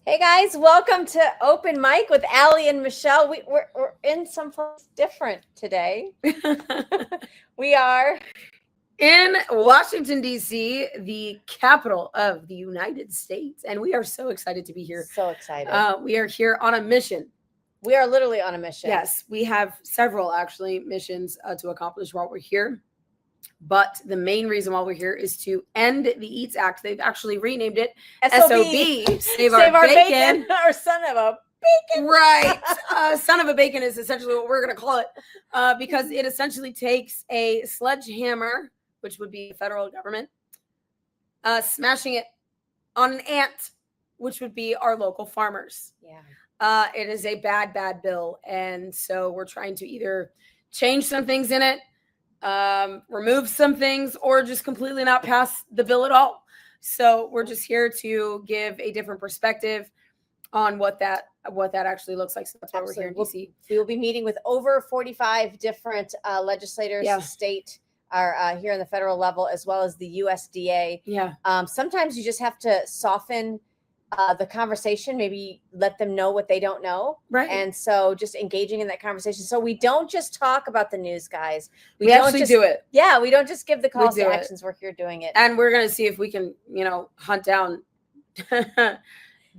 Hey guys, welcome to Open Mic with Allie and Michelle. We're in someplace different today. We are in Washington, D.C., the capital of the United States. And we are so excited to be here. So excited. We are here on a mission. We are literally on a mission. Yes, we have several actually missions to accomplish while we're here. But the main reason why we're here is to end the EATS Act. They've actually renamed it SOB, Save Our Bacon. Or son of a bacon. Right. Son of a bacon is essentially what we're going to call it because it essentially takes a sledgehammer, which would be the federal government, smashing it on an ant, which would be our local farmers. Yeah. It is a bad, bad bill. And so we're trying to either change some things in it, remove some things, or just completely not pass the bill at all. So we're just here to give a different perspective on what that actually looks like. So that's why we're here in DC. We will be meeting with over 45 different legislators, state are here on the federal level, as well as the USDA. Yeah. Sometimes you just have to soften the conversation, maybe let them know what they don't know. Right. And so just engaging in that conversation. So we don't just talk about the news, guys. We actually do it. Yeah. We don't just give the calls to actions. We're here doing it. And we're going to see if we can, hunt down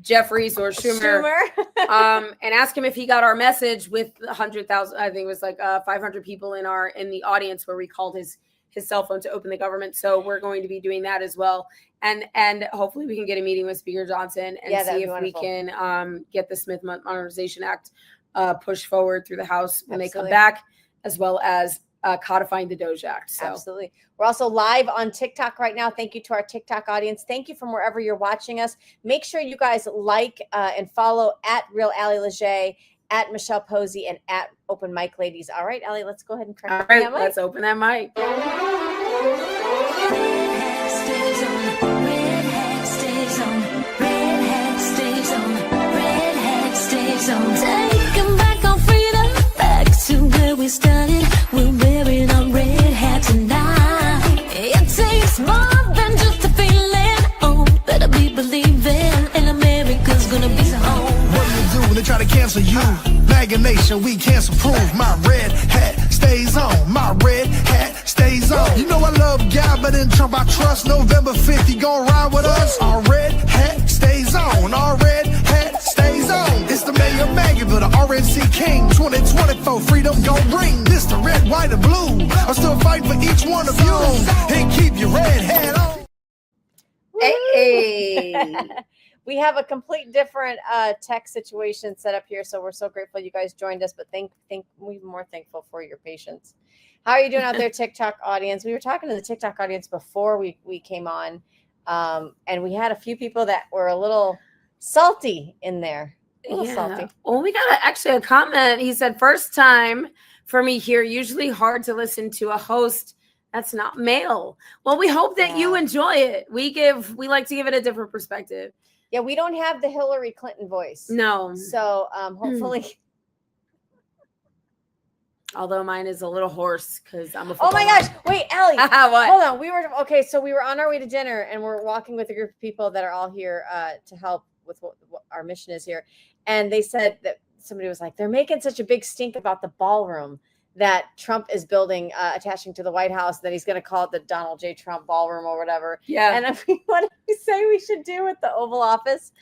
Jeffries or Schumer. And ask him if he got our message with 100,000, I think it was like 500 people in the audience where we called his cell phone to open the government. So we're going to be doing that as well. And hopefully we can get a meeting with Speaker Johnson and see if we can get the Smith Modernization Act pushed forward through the House when they come back, as well as codifying the DOJ Act. So. Absolutely. We're also live on TikTok right now. Thank you to our TikTok audience. Thank you from wherever you're watching us. Make sure you guys like and follow at Real Allie Leger, at Michelle Posey, and at Open Mic Ladies. All right, Allie, let's go ahead and crack the mic. Let's open that mic. Take 'em back on freedom, back to where we started. We're wearing our red hat tonight. It takes more than just a feeling. Oh, better be believing, and America's gonna be home. What do you do? They try to cancel you. MAGA Nation, we cancel proof. My red hat stays on. My red hat stays on. You know I love God, but in Trump I trust. November 5th, he gon' ride with us. Our red hat stays on. Our red hat stays on. It's the mayor MAGA, but the RNC King. 2024, freedom gon' bring. This the red, white, and blue. I'm still fighting for each one of you. And keep your red hat on. Hey. We have a complete different tech situation set up here, so we're so grateful you guys joined us, but we're more thankful for your patience. How are you doing out there, TikTok audience? We were talking to the TikTok audience before we came on, and we had a few people that were a little salty in there. Salty. Well, we got actually a comment. He said, first time for me here, usually hard to listen to a host that's not male. Well, we hope that you enjoy it. We like to give it a different perspective. Yeah, we don't have the Hillary Clinton voice. No. So hopefully. Although mine is a little hoarse because I'm a Oh my gosh. Wait, Allie. What? Hold on. So we were on our way to dinner and we're walking with a group of people that are all here to help with what our mission is here. And they said that somebody was like, they're making such a big stink about the ballroom that Trump is building, attaching to the White House, that he's going to call it the Donald J. Trump ballroom or whatever. Yeah. And what do you say we should do with the Oval Office?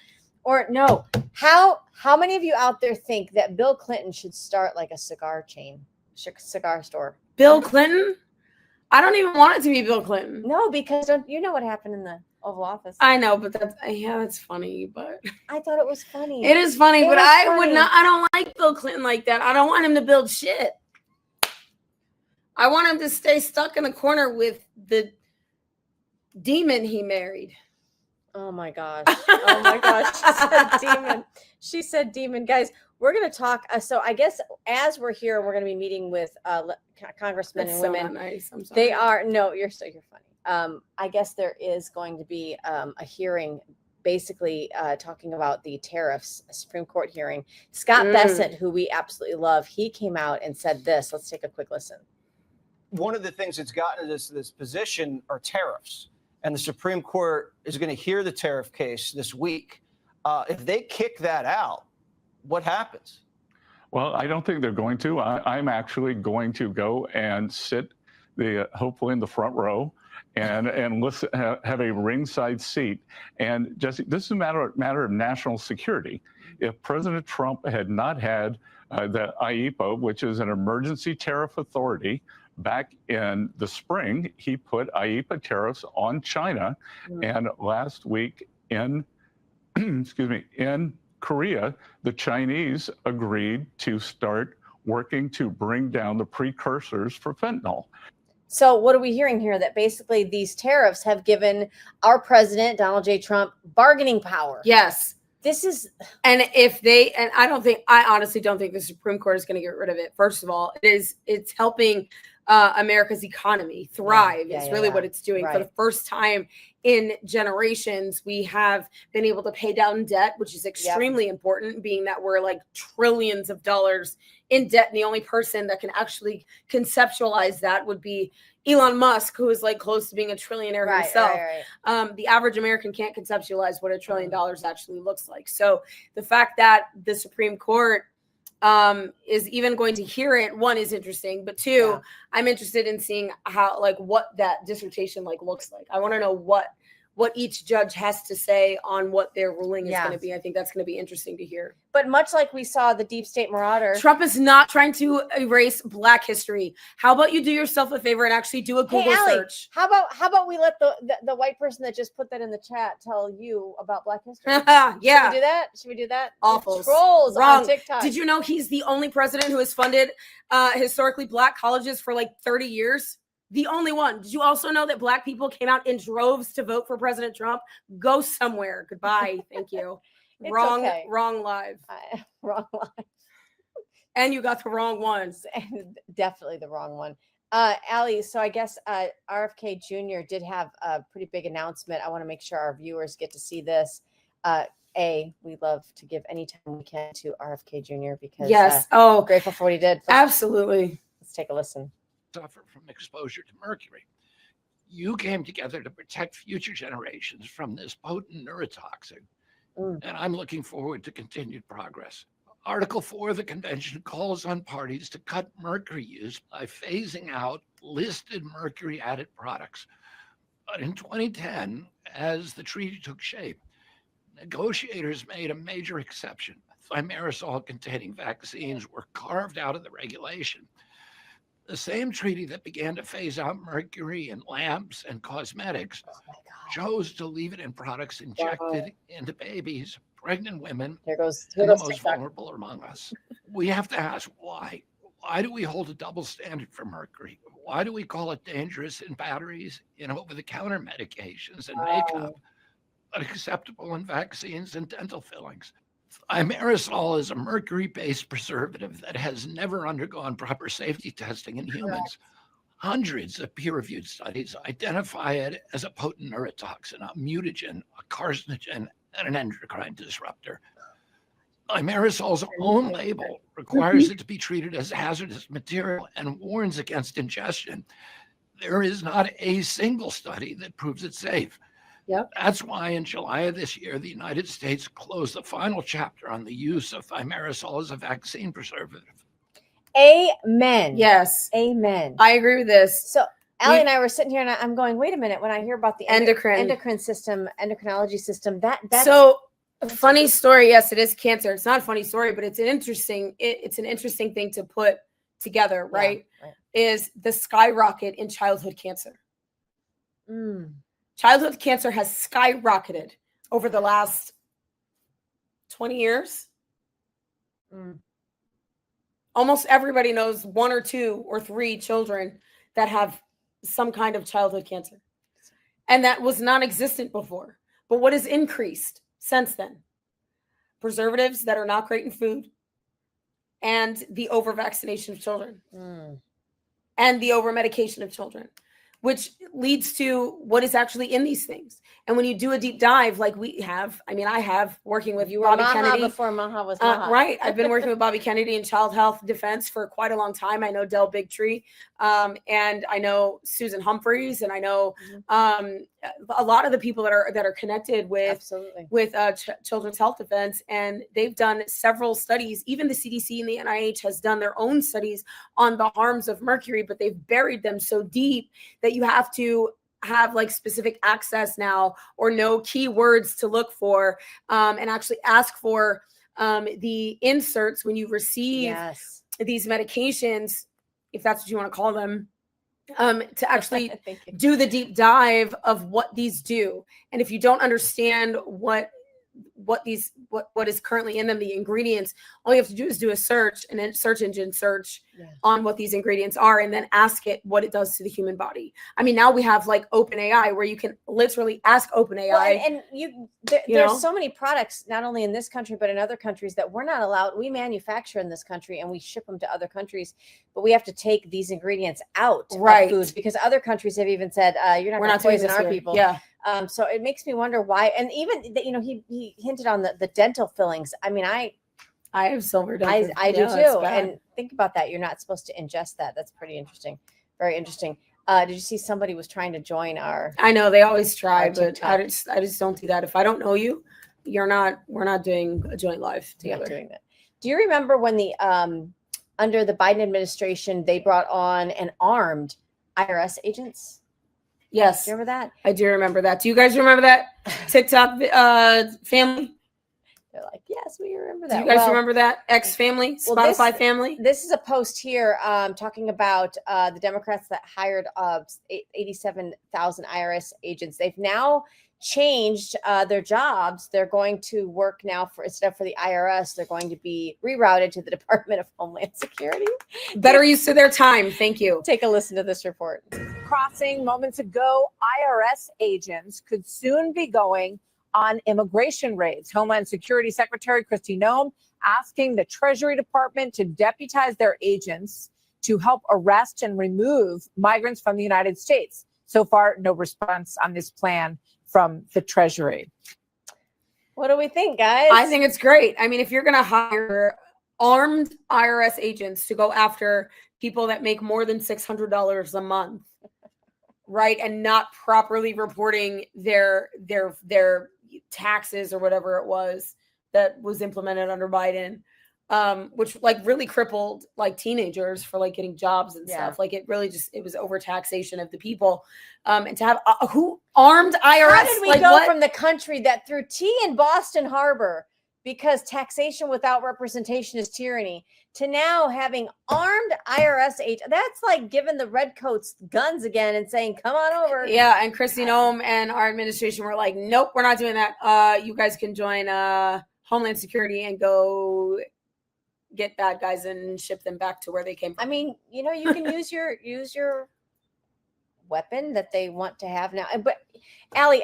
Or no, how many of you out there think that Bill Clinton should start like a cigar store? Bill Clinton? I don't even want it to be Bill Clinton. No, because you know what happened in the Oval Office. I know, but that's funny, but I thought it was funny. It is funny, but I don't like Bill Clinton like that. I don't want him to build shit. I want him to stay stuck in the corner with the demon he married. Oh my gosh. Oh my gosh. She said demon. She said demon. Guys, we're going to talk. So I guess as we're here, we're going to be meeting with congressmen and women. Nice. I'm sorry. They are. No, you're funny. I guess there is going to be a hearing basically talking about the tariffs, a Supreme Court hearing. Scott Bessent, who we absolutely love, he came out and said this. Let's take a quick listen. One of the things that's gotten this position are tariffs. And the Supreme Court is going to hear the tariff case this week. If they kick that out, what happens? Well, I don't think they're going to. I'm actually going to go and sit hopefully in the front row and listen, have a ringside seat. And Jesse, this is a matter of national security. If President Trump had not had the IEEPA, which is an emergency tariff authority, back in the spring, he put IEEPA tariffs on China. And last week in, excuse me, in Korea, the Chinese agreed to start working to bring down the precursors for fentanyl. So what are we hearing here? That basically these tariffs have given our president, Donald J. Trump, bargaining power. Yes. This is, And I honestly don't think the Supreme Court is going to get rid of it. First of all, it's helping America's economy thrive. Yeah, It's yeah, really yeah. what it's doing. Right. For the first time in generations, we have been able to pay down debt, which is extremely important, being that we're like trillions of dollars in debt. And the only person that can actually conceptualize that would be Elon Musk, who is like close to being a trillionaire right, himself. right. The average American can't conceptualize what $1 trillion actually looks like. So the fact that the Supreme Court is even going to hear it, one, is interesting, but two, I'm interested in seeing how, like, what that dissertation like looks like. I want to know what each judge has to say on what their ruling is going to be. I think that's going to be interesting to hear. But much like we saw the Deep State Marauder, Trump is not trying to erase Black history. How about you do yourself a favor and actually do a Google Allie, search? How about we let the white person that just put that in the chat tell you about Black history? Yeah. Should we do that? Should we do that? Awful. Trolls Wrong. on TikTok. Did you know he's the only president who has funded historically Black colleges for like 30 years? The only one. Did you also know that Black people came out in droves to vote for President Trump? Go somewhere. Goodbye. Thank you. It's Wrong okay. live. Wrong line. And you got the wrong ones. Definitely the wrong one. Allie, so I guess RFK Jr. did have a pretty big announcement. I want to make sure our viewers get to see this. We love to give any time we can to RFK Jr. because Yes. grateful for what he did. Absolutely. Let's take a listen. Suffer from exposure to mercury. You came together to protect future generations from this potent neurotoxin, and I'm looking forward to continued progress. Article 4 of the convention calls on parties to cut mercury use by phasing out listed mercury-added products. But in 2010, as the treaty took shape, negotiators made a major exception. Thimerosal-containing vaccines were carved out of the regulation. The same treaty that began to phase out mercury in lamps and cosmetics chose to leave it in products injected into babies, pregnant women, Here goes and the most TikTok. vulnerable among us. We have to ask why. Why do we hold a double standard for mercury? Why do we call it dangerous in batteries, in over-the-counter medications and makeup, but acceptable in vaccines and dental fillings? Thimerosal is a mercury-based preservative that has never undergone proper safety testing in humans. Hundreds of peer-reviewed studies identify it as a potent neurotoxin, a mutagen, a carcinogen, and an endocrine disruptor. Thimerosal's own label requires it to be treated as hazardous material and warns against ingestion. There is not a single study that proves it's safe. Yep. That's why in July of this year, the United States closed the final chapter on the use of thimerosal as a vaccine preservative. Amen. Yes. Amen. I agree with this. So Allie and I were sitting here and I'm going, wait a minute, when I hear about the Endocrinology system, that's so a funny story. Yes, it is cancer. It's not a funny story, but it's an interesting thing to put together, right? right. Is the skyrocket in childhood cancer. Childhood cancer has skyrocketed over the last 20 years. Almost everybody knows 1 or 2 or 3 children that have some kind of childhood cancer. And that was non-existent before. But what has increased since then? Preservatives that are not great in food, and the over-vaccination of children, and the over-medication of children. which leads to what is actually in these things. And when you do a deep dive, like we have, I mean, I have working with you, Bobby Maha Kennedy. before Maha was Maha. Right. I've been working with Bobby Kennedy in child health defense for quite a long time. I know Del Bigtree, and I know Susan Humphreys, and I know a lot of the people that are connected with Absolutely. with children's health defense, and they've done several studies. Even the CDC and the NIH has done their own studies on the harms of mercury, but they've buried them so deep that you have to have like specific access now or know keywords to look for, and actually ask for the inserts when you receive Yes. these medications, if that's what you want to call them, to actually Thank you. do the deep dive of what these do. And if you don't understand what is currently in them, the ingredients, all you have to do is do a search, and then search engine search Yeah. on what these ingredients are, and then ask it what it does to the human body. I mean, now we have like OpenAI, where you can literally ask OpenAI. Well, and there's know? so many products, not only in this country but in other countries, that we're not allowed. We manufacture in this country and we ship them to other countries, but we have to take these ingredients out Right. of foods because other countries have even said you're not We're going not to doing poison this our here. people. Yeah. So it makes me wonder why. And even he hinted on the dental fillings. I mean, I have silver do Yeah, it's too. bad. And think about that. You're not supposed to ingest that. That's pretty interesting. Very interesting. Did you see somebody was trying to join our? I know they always try, Our but TikTok. I just don't do that. If I don't know you, we're not doing a joint live You're not together. doing that. Do you remember when the under the Biden administration they brought on and armed IRS agents? Yes, Do you remember that? I do remember that. Do you guys remember that TikTok family? They're like, yes, we remember Do that. you guys Well, remember that X family, well, Spotify this- family? This is a post here talking about the Democrats that hired 87,000 IRS agents. They've now changed their jobs. They're going to work now for, instead of for the IRS, they're going to be rerouted to the Department of Homeland Security. Better use of their time. Thank you. Take a listen to this report. Crossing moments ago, IRS agents could soon be going on immigration raids. Homeland Security Secretary Kristi Noem asking the Treasury Department to deputize their agents to help arrest and remove migrants from the United States. So far, no response on this plan from the Treasury. What do we think, guys? I think it's great. I mean, if you're going to hire armed IRS agents to go after people that make more than $600 a month, right, and not properly reporting their taxes or whatever it was that was implemented under Biden, which like really crippled like teenagers for like getting jobs and stuff. Like it really it was overtaxation of the people. And to have who armed IRS? How did we like go what? from the country that threw tea in Boston Harbor because taxation without representation is tyranny to now having armed IRS agents? That's like giving the redcoats guns again and saying, come on over. Yeah, and Kristi Noem and our administration were like, nope, we're not doing that. You guys can join Homeland Security and go get bad guys and ship them back to where they came from. I mean, you know, you can use your weapon that they want to have now. But Allie,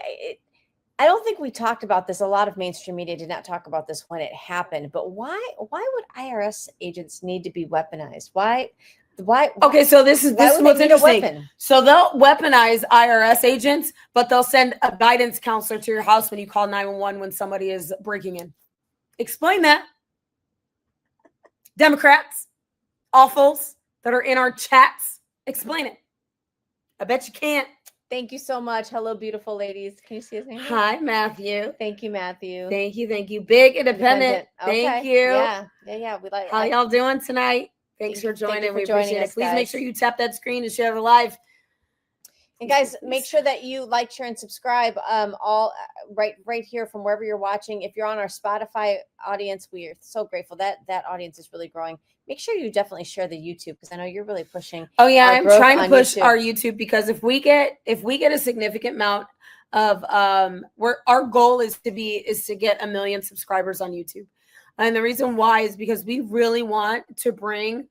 I don't think we talked about this. A lot of mainstream media did not talk about this when it happened. But why would IRS agents need to be weaponized? Why? Okay, so this is why would they what's need a interesting. weapon? So they'll weaponize IRS agents, but they'll send a guidance counselor to your house when you call 911 when somebody is breaking in. Explain that. Democrats, awfuls that are in our chats, explain it. I bet you can't. Thank you so much. Hello, beautiful ladies. Can you see his name? Hi, Matthew. Thank you, Matthew. Thank you. Big independent. Thank Okay. you. Yeah. We like. How y'all doing tonight? Thanks for Thank you joining. for We joining appreciate us, it. Please make guys. sure you tap that screen and share the live. And guys, make sure that you like, share, and subscribe. All right here from wherever you're watching. If you're on our Spotify audience, we are so grateful that audience is really growing. Make sure you definitely share the YouTube because I know you're really pushing. Oh yeah, our I'm growth trying to on push YouTube. our YouTube because if we get a significant amount of our goal is to get 1 million subscribers on YouTube. And the reason why is because we really want to bring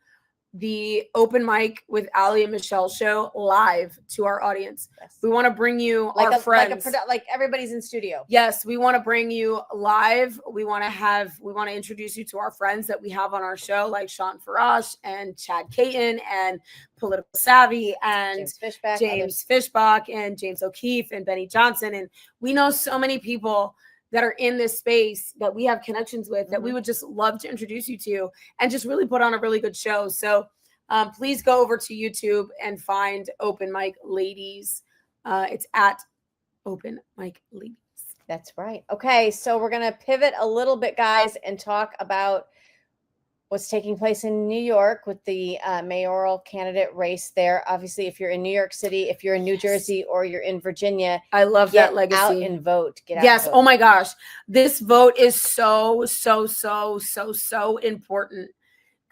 the open mic with Ali and Michelle show live to our audience. Yes. We want to bring you Like our friends. like everybody's in studio. Yes, we want to bring you live. We want to introduce you to our friends that we have on our show, like Sean Farash and Chad Caton and Political Savvy and James Fishback, Fishbach and James O'Keefe and Benny Johnson. And we know so many people that are in this space that we have connections with that we would just love to introduce you to and just really put on a really good show. So please go over to YouTube and find Open Mic Ladies. It's at Open Mic Ladies. That's right. Okay, so we're going to pivot a little bit, guys, and talk about what's taking place in New York with the mayoral candidate race there. Obviously, if you're in New York City, if you're in New Jersey, or you're in Virginia, I love get that legacy. out and vote. Get out. Yes. And vote. Oh my gosh. This vote is so important.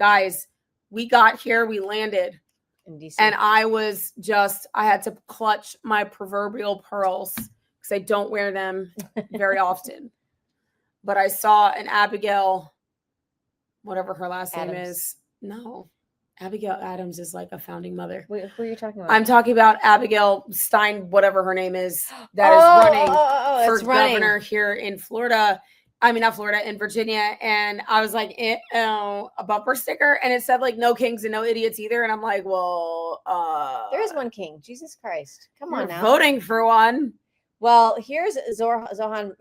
Guys, we got here, we landed. In DC. And I had to clutch my proverbial pearls because I don't wear them very often. But I saw an Abigail, whatever her last name is. No, Abigail Adams is like a founding mother. Wait, who are you talking about? I'm talking about Abigail Stein, whatever her name is, that is running for governor here in Florida. I mean, not Florida, in Virginia. And I was like, a bumper sticker. And it said like no kings and no idiots either. And I'm like, well, there is one king. Jesus Christ. Come on now. Voting for one. Well, here's Zohan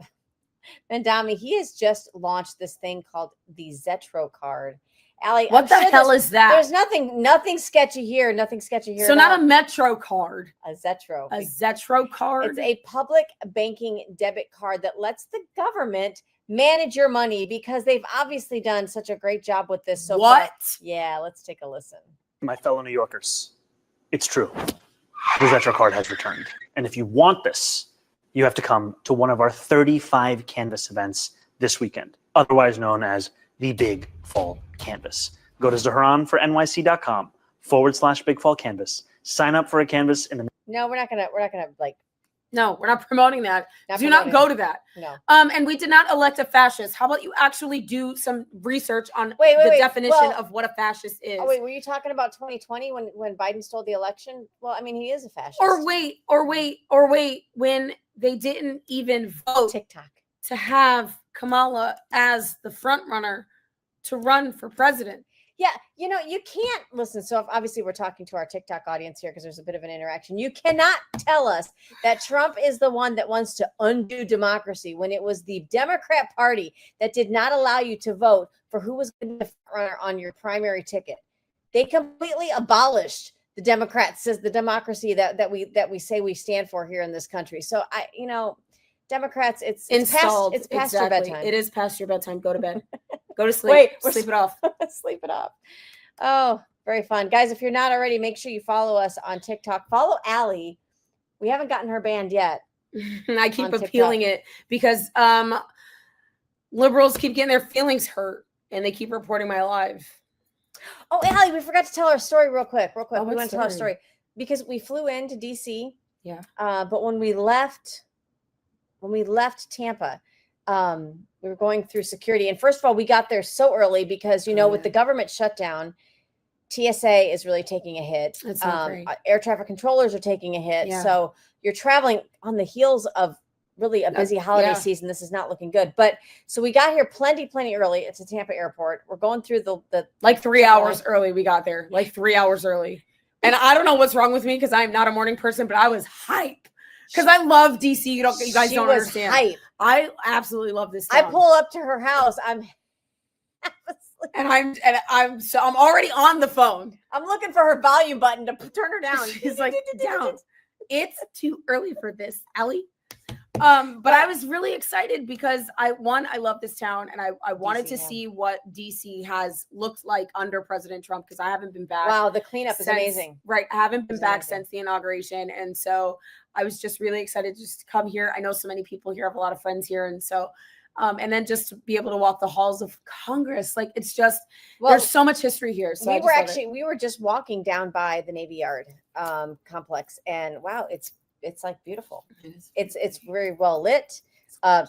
Mandami. He has just launched this thing called the Zetro card. Allie, what the hell is that? There's nothing sketchy here. Nothing sketchy here. So not a Metro card. A Zetro. A Zetro card. It's a public banking debit card that lets the government manage your money because they've obviously done such a great job with this so far. Yeah, let's take a listen. My fellow New Yorkers, it's true. The Zetro card has returned. And if you want this, you have to come to one of our 35 Canvas events this weekend, otherwise known as the Big Fall Canvas. Go to ZahranForNYC.com/Big Fall Canvas. Sign up for a canvas in the. No, we're not gonna like. No, we're not promoting that. Do not go to that. No. And we did not elect a fascist. How about you actually do some research on the definition of what a fascist is? Oh, wait, were you talking about 2020 when Biden stole the election? Well, I mean, he is a fascist. Or wait. When they didn't even vote TikTok to have Kamala as the front runner to run for president. Yeah, you can't listen. So obviously we're talking to our TikTok audience here because there's a bit of an interaction. You cannot tell us that Trump is the one that wants to undo democracy when it was the Democrat Party that did not allow you to vote for who was going to be the front runner on your primary ticket. They completely abolished the Democrats, the democracy that we say we stand for here in this country. So Democrats, it's past your bedtime. It is past your bedtime. Go to bed. Go to sleep. Sleep it off. Sleep it off. Oh, very fun. Guys, if you're not already, make sure you follow us on TikTok. Follow Allie. We haven't gotten her banned yet. I keep appealing it because liberals keep getting their feelings hurt and they keep reporting my live. Oh, Allie, we forgot to tell our story real quick. Oh, We want to tell our story because we flew into DC. Yeah. But when we left Tampa, we were going through security. And first of all, we got there so early because, with the government shutdown, TSA is really taking a hit. That's not great. Air traffic controllers are taking a hit. Yeah. So you're traveling on the heels of really a busy holiday season. This is not looking good. But so we got here plenty early. It's a Tampa airport. We're going through the like 3 hours early. We got there like 3 hours early. And I don't know what's wrong with me because I'm not a morning person, but I was hype. Because I love DC. You guys don't understand. Hype. I absolutely love this town. I pull up to her house. I'm already on the phone. I'm looking for her volume button to turn her down. She's like, down. It's too early for this, Allie. But I was really excited because I love this town and I wanted to see what DC has looked like under President Trump because I haven't been back. Wow, the cleanup is amazing. Right. I haven't been back since the inauguration. And so I was just really excited just to come here. I know so many people here, have a lot of friends here. And so, and then just to be able to walk the halls of Congress, like it's just, there's so much history here. So we were just walking down by the Navy Yard complex and wow, it's like beautiful. It's very well lit.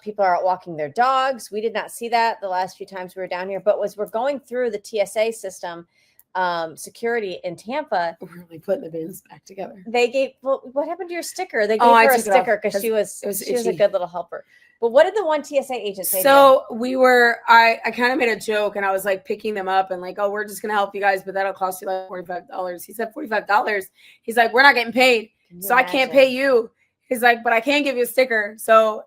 People are out walking their dogs. We did not see that the last few times we were down here, but as we're going through the TSA system, security in Tampa. We're really putting the bins back together. They gave, well, what happened to your sticker? They gave Oh, I her a took it off sticker because she was it was a itchy. good little helper. But what did the one TSA agent say? So we were, I kind of made a joke and I was like picking them up and like, oh, we're just going to help you guys, but that'll cost you like $45. He said $45. He's like, we're not getting paid. So I can't pay you. He's like, but I can give you a sticker. So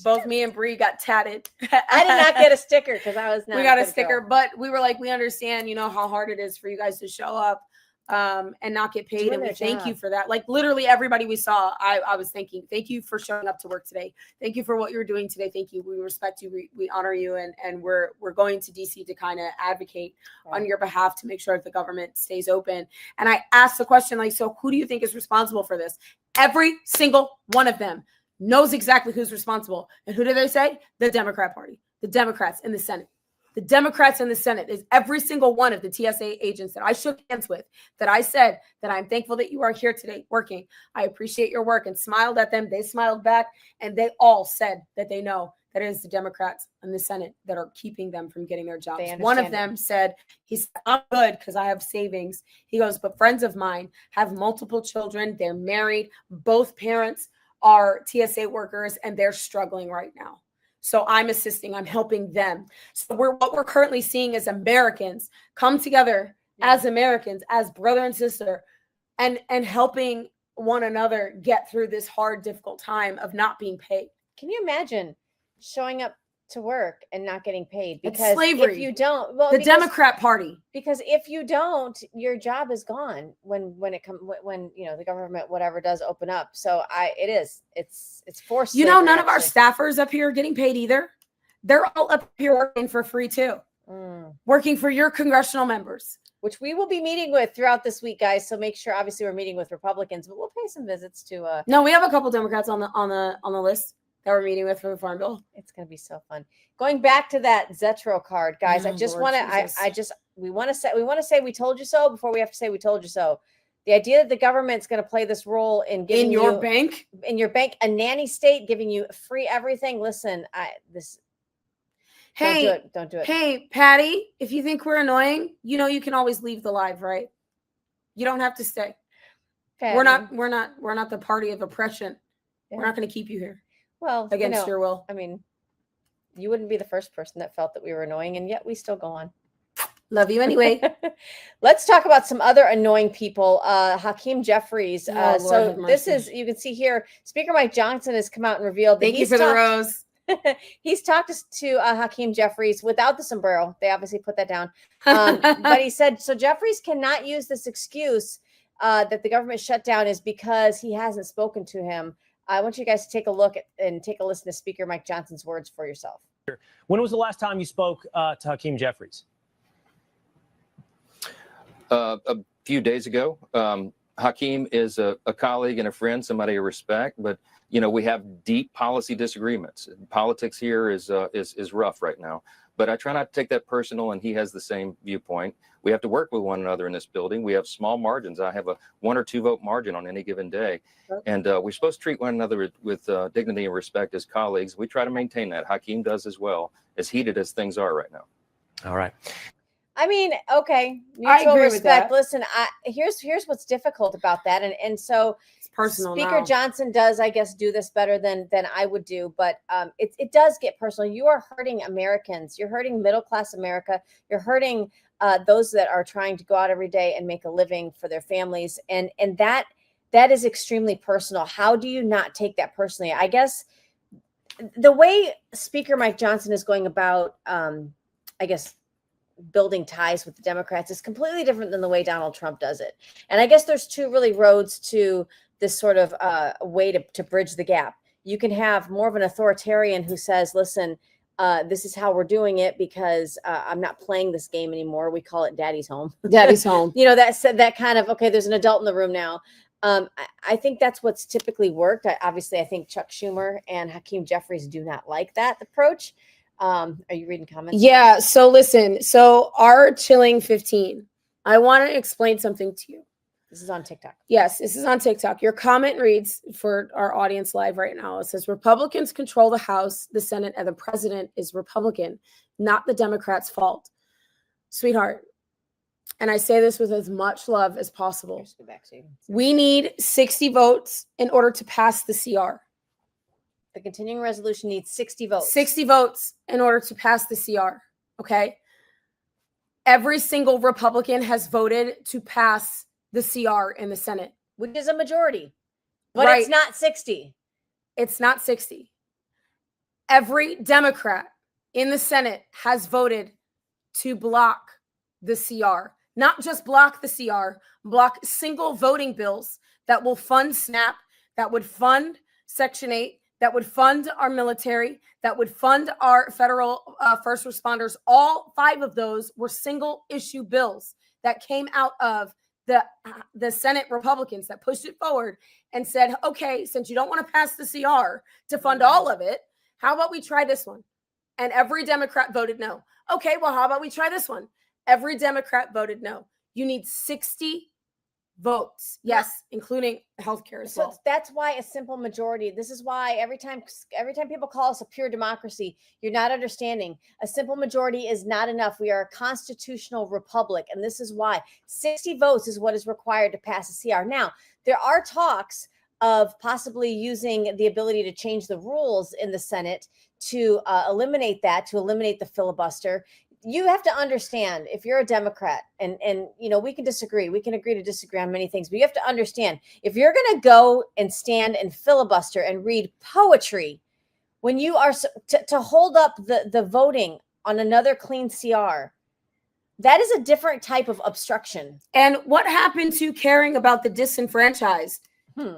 both me and Bree got tatted. I did not get a sticker because I was not. We got a good sticker, girl. but we were like, we understand, you know, how hard it is for you guys to show up and not get paid. Doing And we their thank you job. for that. Like literally everybody we saw, I was thanking, thank you for showing up to work today. Thank you for what you're doing today. Thank you. We respect you. We honor you. And we're going to DC to kind of advocate on your behalf to make sure that the government stays open. And I asked the question, like, so who do you think is responsible for this? Every single one of them knows exactly who's responsible. And who do they say? The Democrat Party, the Democrats in the Senate. The Democrats in the Senate is every single one of the TSA agents that I shook hands with, that I said that I'm thankful that you are here today working. I appreciate your work, and smiled at them. They smiled back, and they all said that they know that it is the Democrats in the Senate that are keeping them from getting their jobs. One of them said, he said, I'm good because I have savings. He goes, but friends of mine have multiple children. They're married. Both parents are TSA workers, and they're struggling right now. So I'm assisting, I'm helping them. So what we're currently seeing is Americans come together as Americans, as brother and sister, and helping one another get through this hard, difficult time of not being paid. Can you imagine showing up to work and not getting paid? It's Because slavery. if you don't, well, The because- Democrat Party. Because if you don't, your job is gone when you know the government whatever does open up. So it's forced. You know, slavery, none of our actually. staffers up here are getting paid either. They're all up here working for free too, working for your congressional members. Which we will be meeting with throughout this week, guys. So make sure, obviously, we're meeting with Republicans, but we'll pay some visits to. No, we have a couple Democrats on the list that we're meeting with for the Farm Bill. It's going to be so fun. Going back to that Zetro card, guys. I Oh, just Lord want to. Jesus. We want to say we told you so before we have to say we told you so. The idea that the government's going to play this role in giving In your you, bank? in your bank, a nanny state, giving you free everything. Listen, Hey, don't do it. Hey, Patty, if you think we're annoying, you know you can always leave the live, right? You don't have to stay. We're not the party of oppression. We're not going to keep you here. Well, against your will. I mean, you wouldn't be the first person that felt that we were annoying, and yet we still go on. Love you anyway. Let's talk about some other annoying people. Hakeem Jeffries. Oh, Lord So have this mercy. is, you can see here, Speaker Mike Johnson has come out and revealed that Thank you for the rose. He's talked to Hakeem Jeffries without the sombrero. They obviously put that down. But he said, so Jeffries cannot use this excuse that the government shutdown is because he hasn't spoken to him. I want you guys to take a look at and take a listen to Speaker Mike Johnson's words for yourself. When was the last time you spoke to Hakeem Jeffries? A few days ago. Hakeem is a colleague and a friend, somebody I respect, but you know, we have deep policy disagreements. Politics here is rough right now, but I try not to take that personal, and he has the same viewpoint. We have to work with one another in this building. We have small margins. I have a 1 or 2 vote margin on any given day, and we're supposed to treat one another with dignity and respect as colleagues. We try to maintain that. Hakeem does as well, as heated as things are right now. All right. I mean, okay, I mutual agree with respect. that. Listen, here's what's difficult about that, and so It's personal Speaker now. Johnson does, I guess, do this better than I would do, but it does get personal. You are hurting Americans. You're hurting middle class America. You're hurting those that are trying to go out every day and make a living for their families, and that is extremely personal. How do you not take that personally? I guess the way Speaker Mike Johnson is going about, I guess, building ties with the Democrats is completely different than the way Donald Trump does it. And I guess there's two really roads to this sort of way to bridge the gap. You can have more of an authoritarian who says, listen, this is how we're doing it because I'm not playing this game anymore. We call it Daddy's home. Daddy's home. You know, that kind of, okay, there's an adult in the room now. I think that's what's typically worked. Obviously, I think Chuck Schumer and Hakeem Jeffries do not like that approach. Are you reading comments? Yeah. So listen, so our Chilling 15, I want to explain something to you. This is on TikTok. Yes, this is on TikTok. Your comment reads for our audience live right now. It says Republicans control the House, the Senate, and the president is Republican, not the Democrats' fault. Sweetheart, and I say this with as much love as possible, Here's the vaccine. we need 60 votes in order to pass the CR. The continuing resolution needs 60 votes. 60 votes in order to pass the CR. Okay. Every single Republican has voted to pass the CR in the Senate. Which is a majority. But Right. it's not 60. It's not 60. Every Democrat in the Senate has voted to block the CR. Not just block the CR, block single voting bills that will fund SNAP, that would fund Section 8, that would fund our military, that would fund our federal first responders. All 5 of those were single issue bills that came out of the Senate Republicans that pushed it forward and said, okay, since you don't want to pass the CR to fund all of it, how about we try this one? And every Democrat voted no. Okay, well, how about we try this one? Every Democrat voted no. You need 60 votes. Yes, including healthcare as So well. that's why a simple majority. This is why every time people call us a pure democracy, you're not understanding. A simple majority is not enough. We are a constitutional republic, and this is why 60 votes is what is required to pass a CR. Now, there are talks of possibly using the ability to change the rules in the Senate to eliminate the filibuster. You have to understand, if you're a Democrat, and you know, we can disagree, we can agree to disagree on many things, but you have to understand, if you're going to go and stand and filibuster and read poetry when you are to hold up the voting on another clean CR, that is a different type of obstruction. And what happened to caring about the disenfranchised?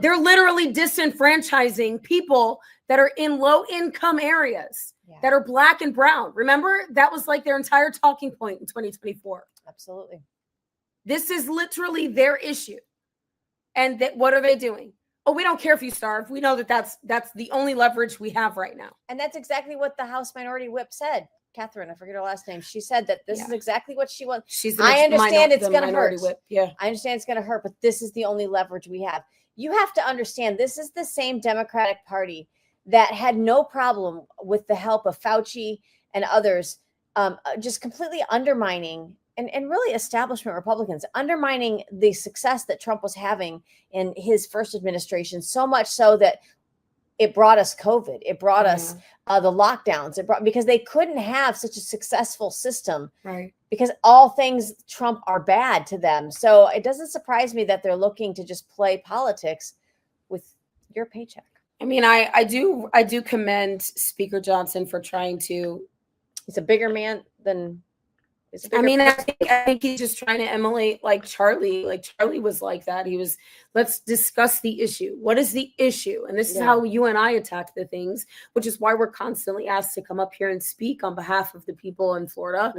They're literally disenfranchising people that are in low income areas, that are Black and brown. Remember, that was like their entire talking point in 2024. Absolutely. This is literally their issue. And what are they doing? Oh, we don't care if you starve. We know that that's the only leverage we have right now. And that's exactly what the House Minority Whip said. Catherine, I forget her last name. She said that this is exactly what she wants. She's I understand it's going to hurt. Whip. Yeah. I understand it's going to hurt, but this is the only leverage we have. You have to understand, this is the same Democratic Party that had no problem with the help of Fauci and others, just completely undermining and really establishment Republicans, undermining the success that Trump was having in his first administration, so much so that it brought us COVID. It brought us the lockdowns. Because they couldn't have such a successful system, right? Because all things Trump are bad to them. So it doesn't surprise me that they're looking to just play politics with your paycheck. I mean, I do commend Speaker Johnson for trying to. He's a bigger man than. I mean, I think he's just trying to emulate like Charlie. Like Charlie was like that. He was, let's discuss the issue. What is the issue? And this is how you and I attack the things, which is why we're constantly asked to come up here and speak on behalf of the people in Florida.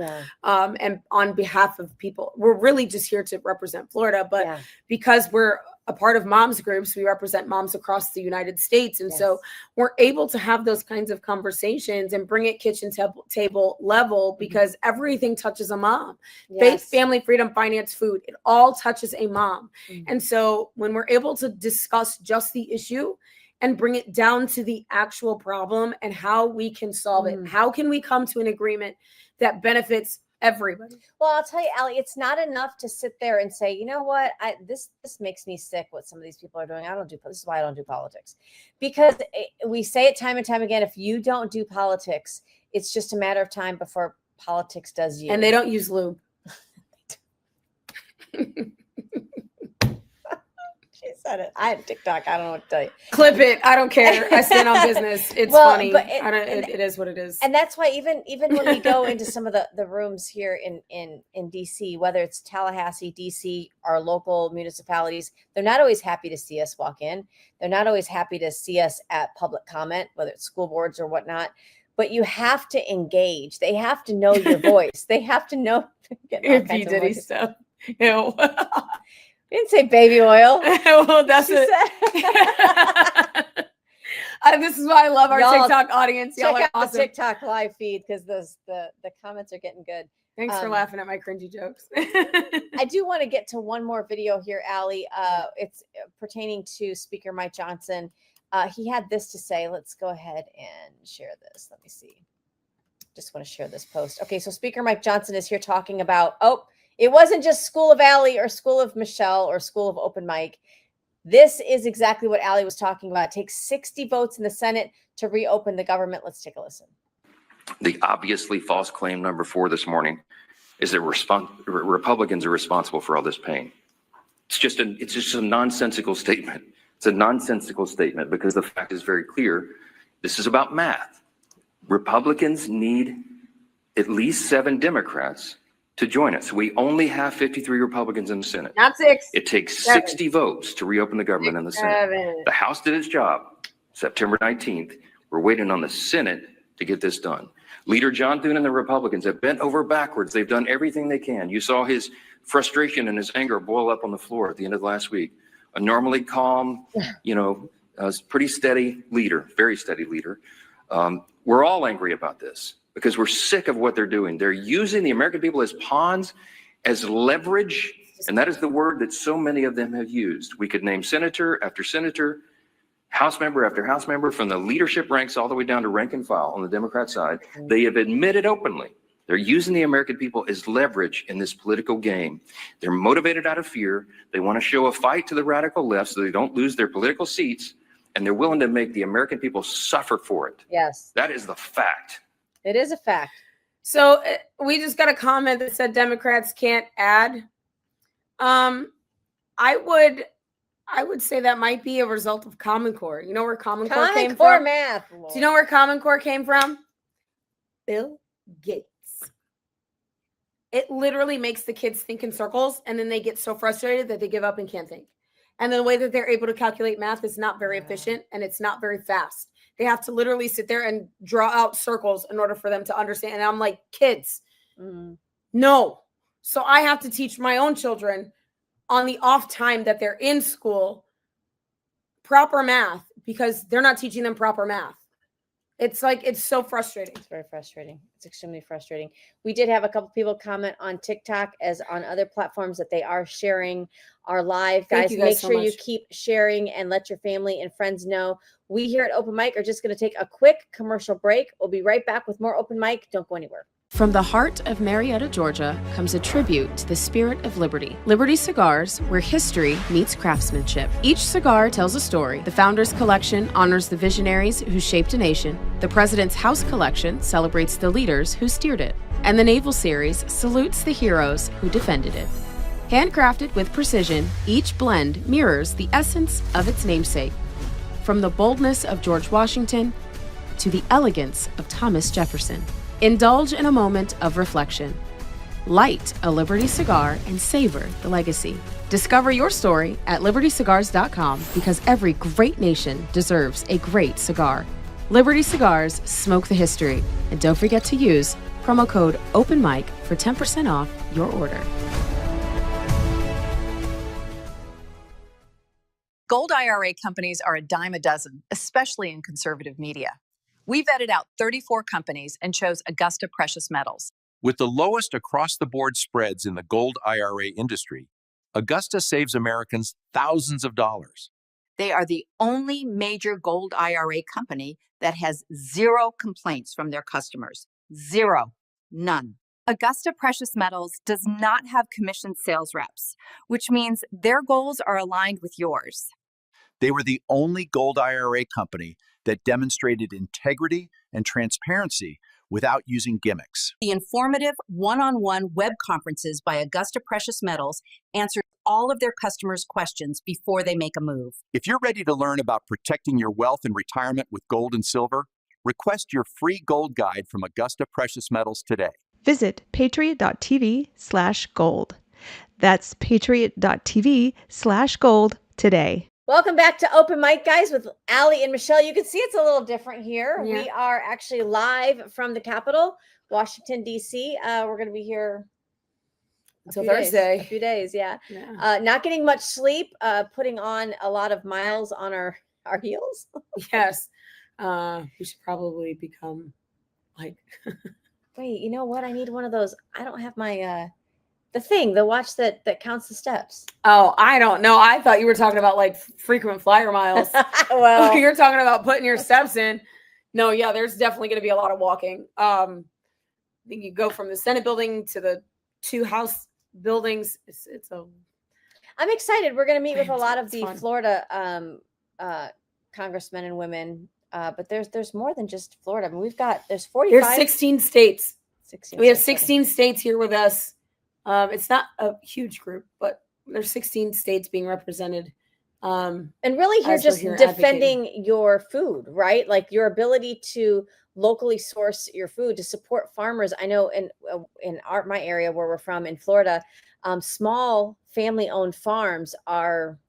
And on behalf of people, we're really just here to represent Florida. But because we're a part of moms groups, we represent moms across the United States. And so we're able to have those kinds of conversations and bring it kitchen table level, because everything touches a mom. Faith, family, freedom, finance, food, it all touches a mom. And so when we're able to discuss just the issue and bring it down to the actual problem and how we can solve it, how can we come to an agreement that benefits everybody? Well, I'll tell you, Allie, it's not enough to sit there and say, you know what, this makes me sick what some of these people are doing. This is why I don't do politics. Because we say it time and time again, if you don't do politics, it's just a matter of time before politics does you. And they don't use lube. She said it. I have TikTok. I don't know what to tell you. Clip it. I don't care. I stand on business. It's funny. But it is what it is. And that's why even when we go into some of the rooms here in DC, whether it's Tallahassee, DC, our local municipalities, they're not always happy to see us walk in. They're not always happy to see us at public comment, whether it's school boards or whatnot. But you have to engage. They have to know your voice. They have to know. If you did stuff. Ew. You didn't say baby oil. Well, that's it. This is why I love our TikTok audience. Check out awesome. The TikTok live feed, because the comments are getting good. Thanks for laughing at my cringy jokes. I do want to get to one more video here, Allie. It's pertaining to Speaker Mike Johnson. He had this to say. Let's go ahead and share this. Let me see. Just want to share this post. Okay, so Speaker Mike Johnson is here talking about, It wasn't just School of Allie or School of Michelle or School of Open Mic. This is exactly what Allie was talking about. It takes 60 votes in the Senate to reopen the government. Let's take a listen. The obviously false claim number 4 this morning is that Republicans are responsible for all this pain. It's just a nonsensical statement. It's a nonsensical statement because the fact is very clear. This is about math. Republicans need at least 7 Democrats to join us. We only have 53 Republicans in the Senate. Not 6. It takes 7. 60 votes to reopen the government in the Senate. 7. The House did its job September 19th. We're waiting on the Senate to get this done. Leader John Thune and the Republicans have bent over backwards. They've done everything they can. You saw his frustration and his anger boil up on the floor at the end of last week. A normally calm, pretty steady leader, very steady leader. We're all angry about this because we're sick of what they're doing. They're using the American people as pawns, as leverage, and that is the word that so many of them have used. We could name senator after senator, House member after House member, from the leadership ranks all the way down to rank and file on the Democrat side. They have admitted openly they're using the American people as leverage in this political game. They're motivated out of fear. They want to show a fight to the radical left so they don't lose their political seats, and they're willing to make the American people suffer for it. Yes. That is the fact. It is a fact. So we just got a comment that said Democrats can't add. I would say that might be a result of Common Core. You know where Common Core came Common Core from? math. Do you know where Common Core came from? Bill Gates. It literally makes the kids think in circles, and then they get so frustrated that they give up and can't think. And the way that they're able to calculate math is not very efficient, and it's not very fast. They have to literally sit there and draw out circles in order for them to understand. And I'm like, kids, no. So I have to teach my own children on the off time that they're in school proper math because they're not teaching them proper math. It's so frustrating. It's very frustrating. It's extremely frustrating. We did have a couple people comment on TikTok as on other platforms that they are sharing our live. Thank Guys, you guys make so sure you much. keep sharing and let your family and friends know. We here at Open Mic are just going to take a quick commercial break. We'll be right back with more Open Mic. Don't go anywhere. From the heart of Marietta, Georgia, comes a tribute to the spirit of liberty. Liberty Cigars, where history meets craftsmanship. Each cigar tells a story. The Founders Collection honors the visionaries who shaped a nation. The President's House Collection celebrates the leaders who steered it. And the Naval Series salutes the heroes who defended it. Handcrafted with precision, each blend mirrors the essence of its namesake. From the boldness of George Washington to the elegance of Thomas Jefferson. Indulge in a moment of reflection. Light a Liberty cigar and savor the legacy. Discover your story at libertycigars.com because every great nation deserves a great cigar. Liberty Cigars, smoke the history. And don't forget to use promo code OpenMic for 10% off your order. Gold IRA companies are a dime a dozen, especially in conservative media. We vetted out 34 companies and chose Augusta Precious Metals. With the lowest across-the-board spreads in the gold IRA industry, Augusta saves Americans thousands of dollars. They are the only major gold IRA company that has zero complaints from their customers. Zero. None. Augusta Precious Metals does not have commissioned sales reps, which means their goals are aligned with yours. They were the only gold IRA company that demonstrated integrity and transparency without using gimmicks. The informative one-on-one web conferences by Augusta Precious Metals answer all of their customers' questions before they make a move. If you're ready to learn about protecting your wealth and retirement with gold and silver, request your free gold guide from Augusta Precious Metals today. Visit patriot.tv/gold. That's patriot.tv/gold today. Welcome back to Open Mic, guys, with Allie and Michelle. You can see it's a little different here. Yeah. We are actually live from the Capitol, Washington, D.C. We're going to be here until a few days, Thursday. a few days, yeah. Yeah. Not getting much sleep, putting on a lot of miles on our heels. Yes. We should probably become like... Wait, you know what? I need one of those. I don't have my... the watch that counts the steps. Oh, I don't know. I thought you were talking about like frequent flyer miles. Well, you're talking about putting your steps in. No, yeah, there's definitely going to be a lot of walking. I think you go from the Senate building to the two House buildings. It's a. I'm excited. We're going to meet with a lot of It's the fun. Florida congressmen and women, but there's more than just Florida. I mean, there's 45. There's 16 states. 16 We have states. 16 states here with us. It's not a huge group, but there's 16 states being represented. And really, you're as we're just here defending your food, right? Like your ability to locally source your food, to support farmers. I know in my area where we're from in Florida, small family-owned farms are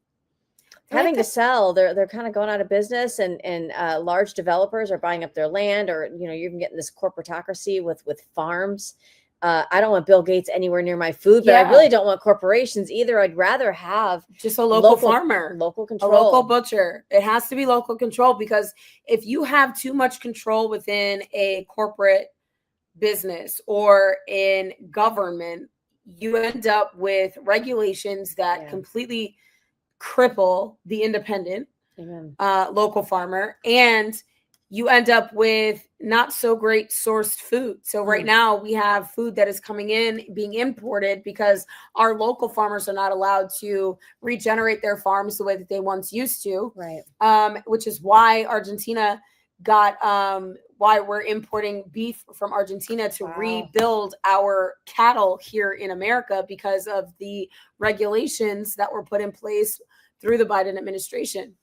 having to sell. They're kind of going out of business, and large developers are buying up their land, or you're even getting this corporatocracy with farms. I don't want Bill Gates anywhere near my food, but I Yeah. really don't want corporations either. I'd rather have just a local farmer, local control, a local butcher. It has to be local control, because if you have too much control within a corporate business or in government, you end up with regulations that completely cripple the independent local farmer, and you end up with not so great sourced food. So right now we have food that is coming in, being imported, because our local farmers are not allowed to regenerate their farms the way that they once used to. Right. Which is why Argentina got why we're importing beef from Argentina to rebuild our cattle here in America, because of the regulations that were put in place through the Biden administration.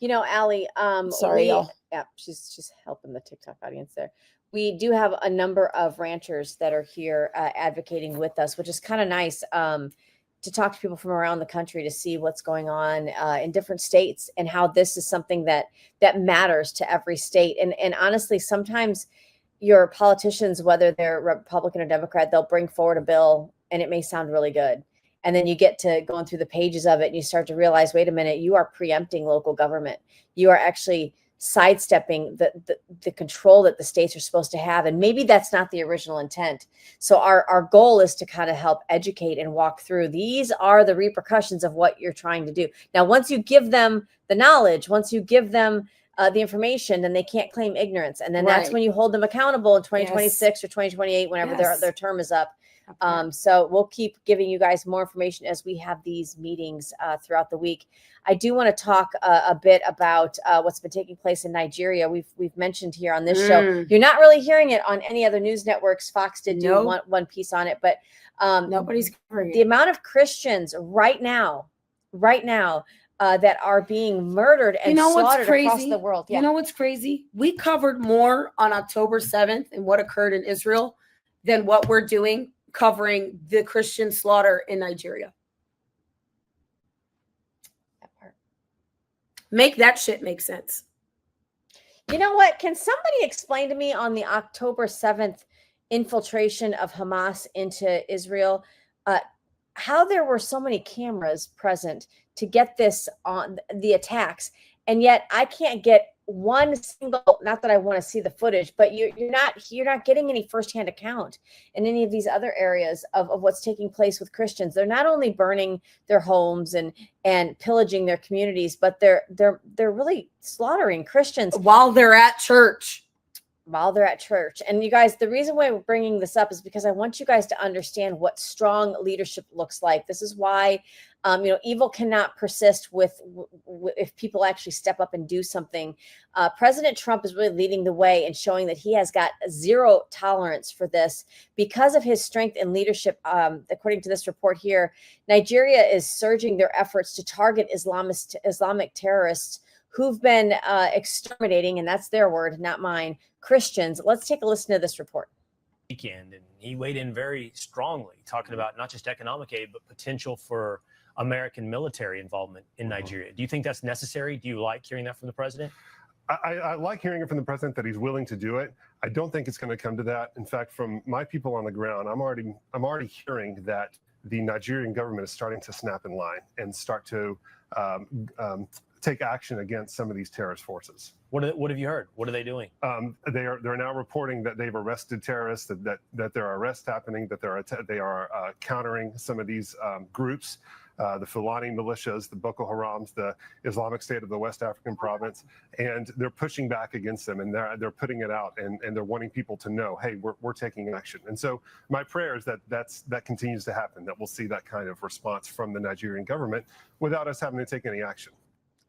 Allie, Sorry, y'all. Yeah, she's helping the TikTok audience there. We do have a number of ranchers that are here advocating with us, which is kind of nice to talk to people from around the country to see what's going on in different states, and how this is something that matters to every state. And honestly, sometimes your politicians, whether they're Republican or Democrat, they'll bring forward a bill and it may sound really good. And then you get to going through the pages of it and you start to realize, wait a minute, you are preempting local government. You are actually sidestepping the control that the states are supposed to have. And maybe that's not the original intent. So our goal is to kind of help educate and walk through. These are the repercussions of what you're trying to do. Now, once you give them the knowledge, once you give them the information, then they can't claim ignorance. And then that's when you hold them accountable in 2026 or 2028, whenever their term is up. So we'll keep giving you guys more information as we have these meetings throughout the week. I do want to talk a bit about what's been taking place in Nigeria. We've mentioned here on this show. You're not really hearing it on any other news networks. Fox did do one piece on it, but nobody's covering the amount of Christians right now that are being murdered and slaughtered across the world. You know what's crazy? We covered more on October 7th and what occurred in Israel than what we're doing covering the Christian slaughter in Nigeria. Make that shit make sense. You know what? Can somebody explain to me on the October 7th infiltration of Hamas into Israel, how there were so many cameras present to get this on the attacks, and yet I can't get one single, not that I want to see the footage, but you're not getting any firsthand account in any of these other areas of what's taking place with Christians. They're not only burning their homes and pillaging their communities, but they're really slaughtering Christians while they're at church. And you guys, the reason why we're bringing this up is because I want you guys to understand what strong leadership looks like. This is why evil cannot persist if people actually step up and do something. President Trump is really leading the way and showing that he has got zero tolerance for this because of his strength and leadership. According to this report here, Nigeria is surging their efforts to target Islamic terrorists who've been exterminating, and that's their word, not mine, Christians. Let's take a listen to this report. Weekend, and he weighed in very strongly, talking about not just economic aid, but potential for American military involvement in Nigeria. Do you think that's necessary? Do you like hearing that from the president? I like hearing it from the president that he's willing to do it. I don't think it's going to come to that. In fact, from my people on the ground, I'm already hearing that the Nigerian government is starting to snap in line and start to take action against some of these terrorist forces. What have you heard? What are they doing? They're now reporting that they've arrested terrorists, that there are arrests happening, that they are countering some of these groups, the Fulani militias, the Boko Harams, the Islamic State of the West African province, and they're pushing back against them, and they're putting it out, and they're wanting people to know, hey, we're taking action. And so my prayer is that continues to happen, that we'll see that kind of response from the Nigerian government without us having to take any action.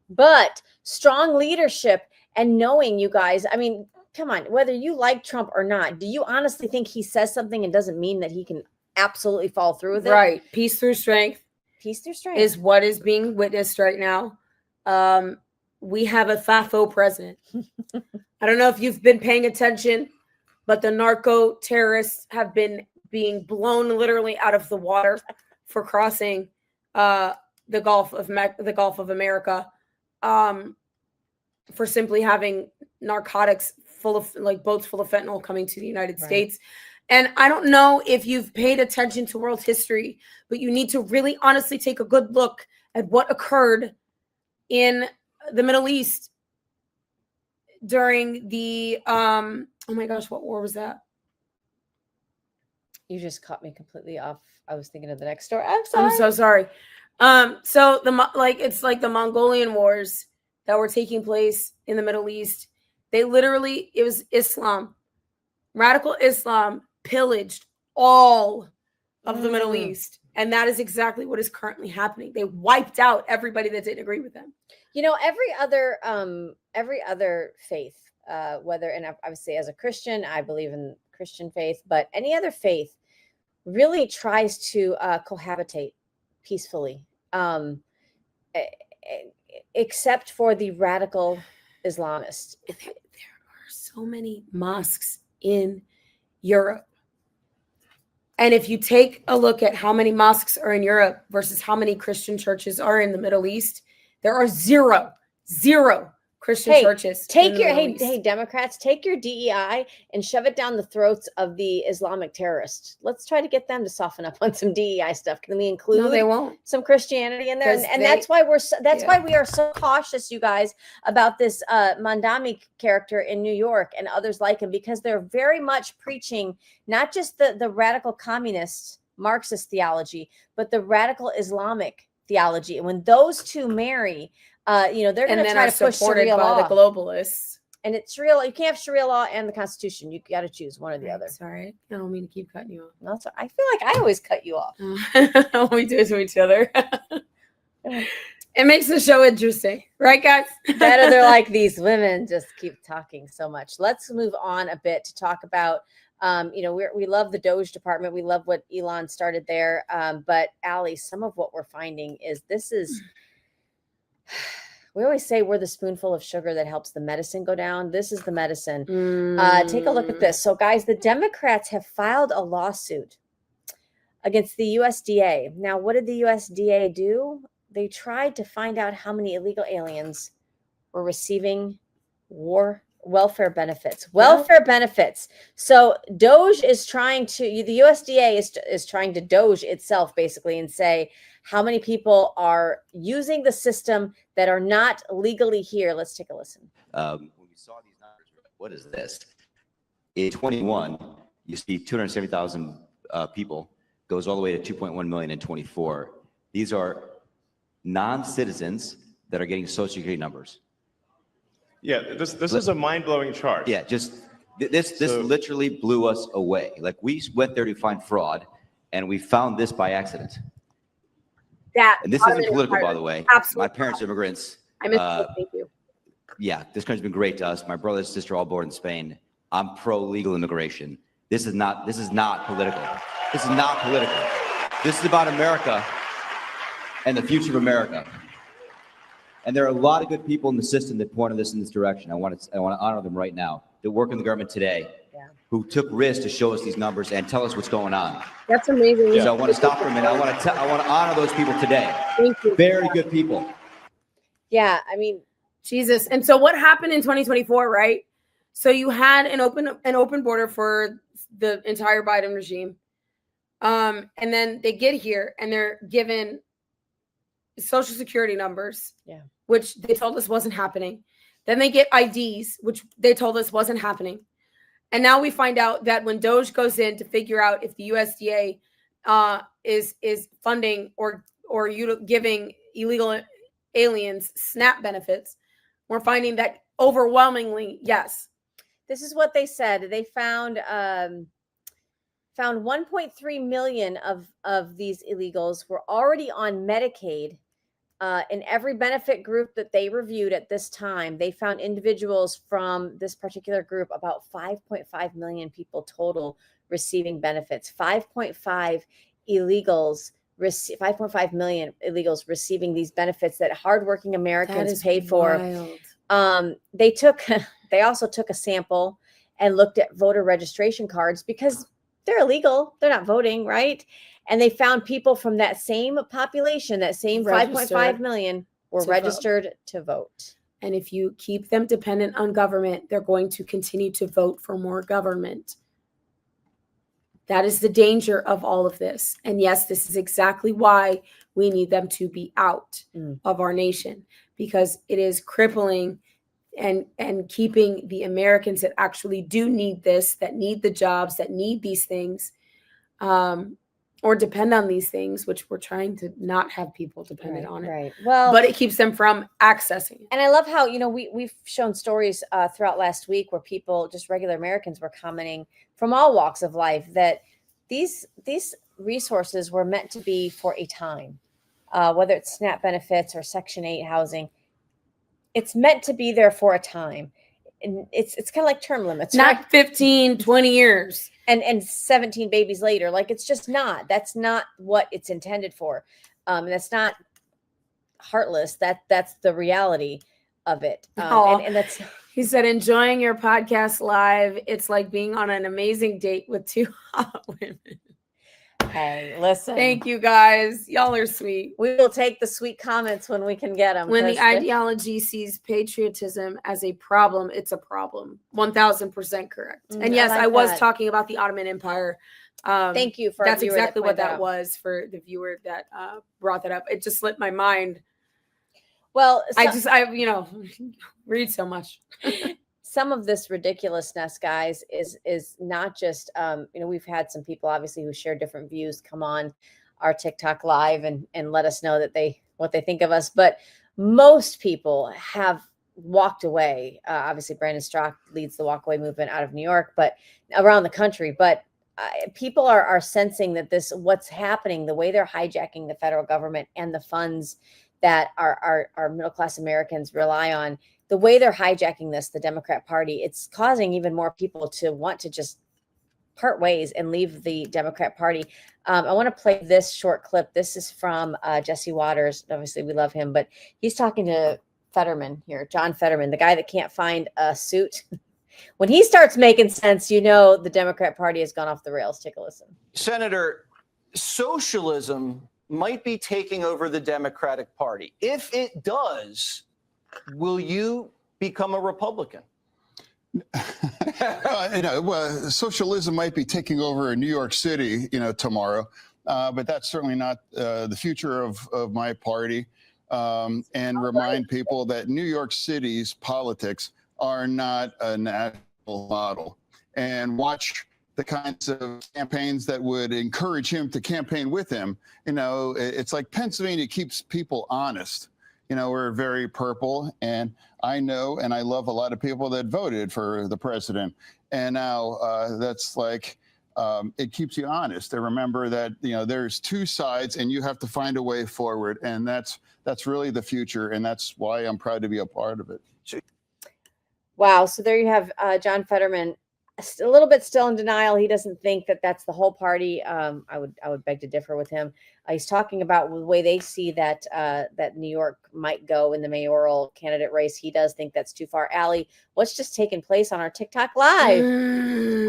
But strong leadership and knowing, you guys, I mean, come on, whether you like Trump or not, do you honestly think he says something and doesn't mean that he can absolutely follow through with it? Right. Peace through strength. Peace through strength is what is being witnessed right now. We have a FAFO president. I don't know if you've been paying attention, but the narco terrorists have been being blown literally out of the water for crossing the Gulf of America, for simply having narcotics full of boats full of fentanyl coming to the United States. And I don't know if you've paid attention to world history, but you need to really honestly take a good look at what occurred in the Middle East during the oh my gosh, what war was that? You just caught me completely off. I was thinking of the next story. I'm so sorry. So it's like the Mongolian wars that were taking place in the Middle East. It was Islam, radical Islam pillaged all of the Middle East. And that is exactly what is currently happening. They wiped out everybody that didn't agree with them. You know, every other faith, whether, and I would say as a Christian, I believe in Christian faith, but any other faith really tries to cohabitate peacefully, except for the radical Islamists. There are so many mosques in Europe. And if you take a look at how many mosques are in Europe versus how many Christian churches are in the Middle East, there are zero Christian churches. Hey, Democrats, take your DEI and shove it down the throats of the Islamic terrorists. Let's try to get them to soften up on some DEI stuff. Can we include? No, they won't. Some Christianity in there, and that's why why we are so cautious, you guys, about this Mandami character in New York and others like him, because they're very much preaching not just the radical communist Marxist theology, but the radical Islamic theology. And when those two marry, they're going to try to push Sharia law. The globalists. And it's real. You can't have Sharia law and the Constitution. You got to choose one or the other. Sorry, I don't mean to keep cutting you off. No, I feel like I always cut you off. We do it to each other. It makes the show interesting, right, guys? Better, they're like, these women just keep talking so much. Let's move on a bit to talk about. We love the Doge department. We love what Elon started there. But Allie, some of what we're finding is we always say we're the spoonful of sugar that helps the medicine go down. This is the medicine. Take a look at this. So guys, the Democrats have filed a lawsuit against the USDA. Now, what did the USDA do? They tried to find out how many illegal aliens were receiving welfare benefits. So Doge is trying to, the USDA is trying to Doge itself basically and say how many people are using the system that are not legally here. Let's take a listen. When we saw these numbers, what is this? In 21, you see 270,000 people, goes all the way to 2.1 million in 24. These are non-citizens that are getting Social Security numbers. Yeah, this is a mind-blowing chart. Yeah, this literally blew us away. Like, we went there to find fraud, and we found this by accident. And this isn't political, by the way. Absolutely. My parents are immigrants. I miss you. Thank you. Yeah, this country's been great to us. My brother and sister all born in Spain. I'm pro-legal immigration. This is not political. This is not political. This is about America and the future of America. And there are a lot of good people in the system that pointed us in this direction. I want to honor them right now. That work in the government today, who took risks to show us these numbers and tell us what's going on. That's amazing. So I want to stop for a minute. I want to honor those people today. Thank you. Very good people. Yeah, I mean, Jesus. And so what happened in 2024, right? So you had an open border for the entire Biden regime. And then they get here and they're given Social Security numbers, which they told us wasn't happening. Then they get IDs, which they told us wasn't happening. And now we find out that when DOJ goes in to figure out if the USDA is funding or giving illegal aliens SNAP benefits, we're finding that overwhelmingly, yes. This is what they said. They found 1.3 million of these illegals were already on Medicaid. In every benefit group that they reviewed at this time, they found individuals from this particular group, about 5.5 million people total receiving benefits. 5.5 million illegals receiving these benefits that hardworking Americans paid for. They also took a sample and looked at voter registration cards because they're illegal. They're not voting, right? And they found people from that same population, that same 5.5 million were registered to vote. And if you keep them dependent on government, they're going to continue to vote for more government. That is the danger of all of this. And yes, this is exactly why we need them to be out of our nation, because it is crippling and keeping the Americans that actually do need this, that need the jobs, that need these things, or depend on these things, which we're trying to not have people dependent on it. Right. Well, but it keeps them from accessing it. And I love how, we've shown stories throughout last week where people, just regular Americans, were commenting from all walks of life that these resources were meant to be for a time, whether it's SNAP benefits or Section 8 housing. It's meant to be there for a time. And it's kind of like term limits. Not right? 15, 20 years. And 17 babies later. Like, it's just not. That's not what it's intended for. And that's not heartless. That's the reality of it. And that's... He said, enjoying your podcast live. It's like being on an amazing date with two hot women. Hey, listen. Thank you, guys. Y'all are sweet. We will take the sweet comments when we can get them. When the ideology sees patriotism as a problem, it's a problem. 1000% correct. And yes, I was talking about the Ottoman Empire. Thank you for that's exactly what that was for the viewer that brought that up. It just slipped my mind. Well, I read so much. Some of this ridiculousness, guys, is not just, we've had some people obviously who share different views come on our TikTok live and let us know that what they think of us. But most people have walked away. Obviously, Brandon Straka leads the walk away movement out of New York, but around the country. But people are sensing that what's happening, the way they're hijacking the federal government and the funds that our middle-class Americans rely on, the way they're hijacking the Democrat Party, it's causing even more people to want to just part ways and leave the Democrat Party. I want to play this short clip. This is from Jesse Waters. Obviously, we love him, but he's talking to Fetterman here, John Fetterman, the guy that can't find a suit. When he starts making sense, the Democrat Party has gone off the rails. Take a listen. Senator, socialism might be taking over the Democratic Party. If it does, will you become a Republican? Socialism might be taking over in New York City, tomorrow, but that's certainly not the future of my party. And remind people that New York City's politics are not a national model. And watch the kinds of campaigns that would encourage him to campaign with him. It's like Pennsylvania keeps people honest. We're very purple, and I know and I love a lot of people that voted for the president. And now that's like, it keeps you honest to remember that, there's two sides and you have to find a way forward. And that's really the future. And that's why I'm proud to be a part of it. Wow. So there you have John Fetterman, a little bit still in denial. He doesn't think that that's the whole party. I would beg to differ with him. He's talking about the way they see that New York might go in the mayoral candidate race. He does think that's too far. Allie, what's just taken place on our TikTok live?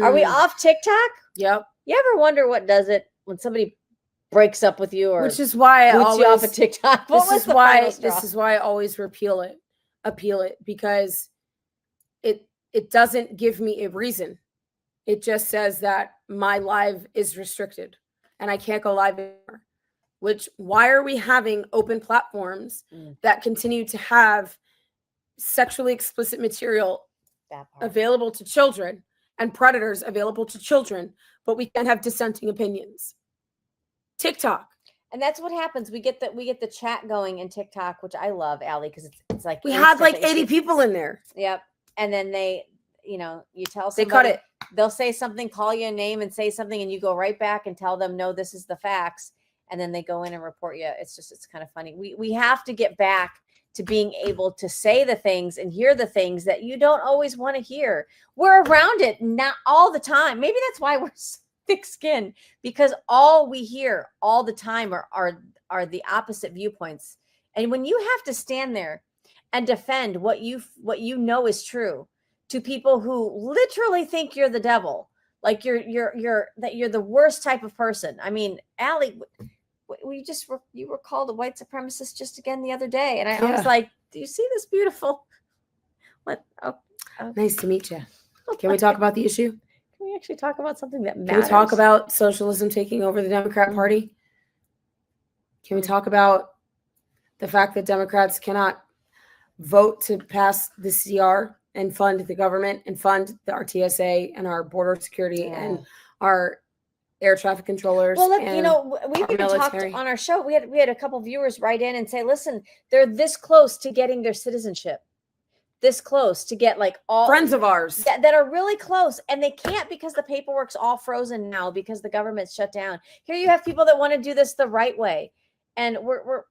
Are we off TikTok? Yep. You ever wonder what does it when somebody breaks up with you, or which is why I always you off of TikTok? This is why I always appeal it, because it doesn't give me a reason. It just says that my live is restricted and I can't go live anymore, which why are we having open platforms that continue to have sexually explicit material available to children and predators available to children, but we can't have dissenting opinions? TikTok. And that's what happens. We get the chat going in TikTok, which I love, Allie, because it's like We had instant like that you 80 see- people in there. Yep. And then they, you tell They somebody, cut it. They'll say something, call you a name and say something, and you go right back and tell them, no, this is the facts. And then they go in and report you. It's kind of funny. We have to get back to being able to say the things and hear the things that you don't always want to hear. We're around it not all the time. Maybe that's why we're so thick-skinned, because all we hear all the time are the opposite viewpoints. And when you have to stand there and defend what you know is true to people who literally think you're the devil, like you're the worst type of person. I mean, Allie, you were called a white supremacist just again the other day, and I was like, do you see this beautiful? What? Oh. Nice to meet you. Can we talk about the issue? Can we actually talk about something that Can matters? we talk about socialism taking over the Democrat Party? Can we talk about the fact that Democrats cannot vote to pass the CR and fund the government and fund our TSA and our border security and our air traffic controllers? Well, look, and we our even talked military? on our show. We had a couple viewers write in and say, listen, they're this close to getting their citizenship. This close to get like all friends of ours that are really close, and they can't because the paperwork's all frozen now because the government's shut down. Here you have people that want to do this the right way, and we're